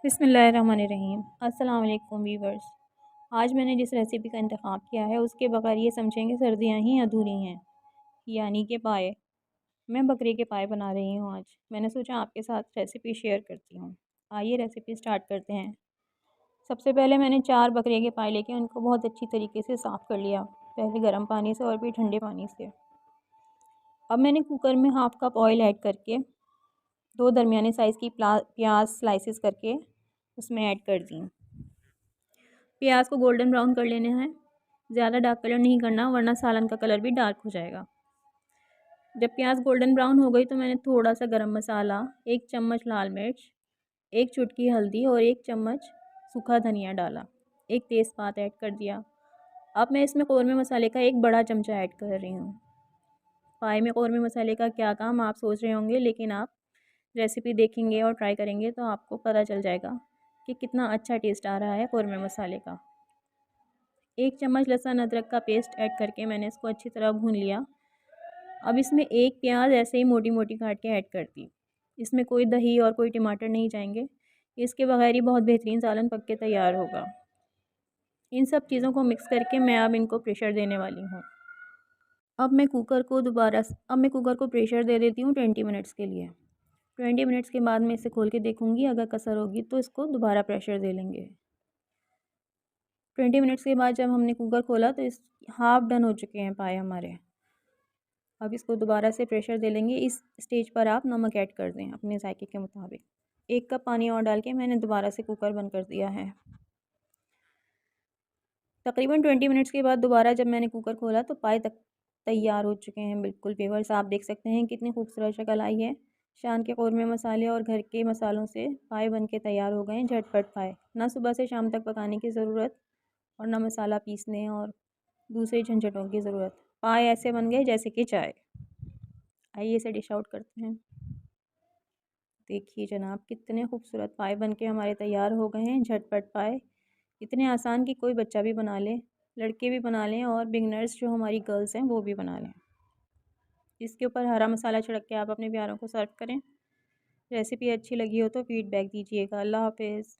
बिस्मिल्लाहिर्रहमानिर्रहीम। अस्सलाम वालेकुम वीवर्स। आज मैंने जिस रेसिपी का इंतखाब किया है उसके बगैर ये समझेंगे सर्दियाँ ही अधूरी हैं, यानी कि पाए। मैं बकरे के पाए बना रही हूँ आज। मैंने सोचा आपके साथ रेसिपी शेयर करती हूँ। आइए रेसिपी स्टार्ट करते हैं। सबसे पहले मैंने 4 बकरे के पाए लेके उनको बहुत अच्छी तरीके से साफ़ कर लिया, पहले गर्म पानी से और फिर ठंडे पानी से। अब मैंने कुकर में हाफ़ कप ऑयल ऐड करके 2 दरमियाने साइज़ की प्याज स्लाइसेस करके उसमें ऐड कर दी। प्याज को गोल्डन ब्राउन कर लेना है, ज़्यादा डार्क कलर नहीं करना वरना सालन का कलर भी डार्क हो जाएगा। जब प्याज गोल्डन ब्राउन हो गई तो मैंने थोड़ा सा गरम मसाला, 1 चम्मच लाल मिर्च, 1 चुटकी हल्दी और 1 चम्मच सूखा धनिया डाला, 1 तेज़पात ऐड कर दिया। अब मैं इसमें कौरमे मसाले का 1 बड़ा चमचा ऐड कर रही हूँ। पाए में कौरमे मसाले का क्या काम आप सोच रहे होंगे, लेकिन आप रेसिपी देखेंगे और ट्राई करेंगे तो आपको पता चल जाएगा कि कितना अच्छा टेस्ट आ रहा है कौरमे मसाले का। 1 चम्मच लहसुन अदरक का पेस्ट ऐड करके मैंने इसको अच्छी तरह भून लिया। अब इसमें 1 प्याज ऐसे ही मोटी मोटी काट के ऐड कर दी। इसमें कोई दही और कोई टमाटर नहीं जाएंगे, इसके बगैर ही बहुत बेहतरीन सालन पक के तैयार होगा। इन सब चीज़ों को मिक्स करके मैं अब इनको प्रेशर देने वाली हूँ। अब मैं कुकर को प्रेशर दे देती हूँ 20 मिनट्स के लिए। 20 मिनट्स के बाद मैं इसे खोल के देखूँगी, अगर कसर होगी तो इसको दोबारा प्रेशर दे लेंगे। 20 मिनट्स के बाद जब हमने कुकर खोला तो इस हाफ़ डन हो चुके हैं पाए हमारे। अब इसको दोबारा से प्रेशर दे लेंगे। इस स्टेज पर आप नमक ऐड कर दें अपने जायके के मुताबिक। 1 कप पानी और डाल के मैंने दोबारा से कुकर बंद कर दिया है। तकरीबन 20 मिनट्स के बाद दोबारा जब मैंने कुकर खोला तो पाए तैयार हो चुके हैं बिल्कुल। व्यूअर्स आप देख सकते हैं कितनी खूबसूरत शक्ल आई है। शान के कौरमे मसाले और घर के मसालों से पाए बन के तैयार हो गए हैं, झटपट पाए। ना सुबह से शाम तक पकाने की ज़रूरत और ना मसाला पीसने और दूसरे झंझटों की ज़रूरत। पाए ऐसे बन गए जैसे कि चाय। आइए इसे डिश आउट करते हैं। देखिए जनाब कितने खूबसूरत पाए बन के हमारे तैयार हो गए हैं, झटपट पाए। इतने आसान कि कोई बच्चा भी बना ले, लड़के भी बना लें और बिगनर्स जो हमारी गर्ल्स हैं वो भी बना लें। इसके ऊपर हरा मसाला छिड़क के आप अपने प्यारों को सर्व करें। रेसिपी अच्छी लगी हो तो फीडबैक दीजिएगा। अल्लाह हाफ़िज़।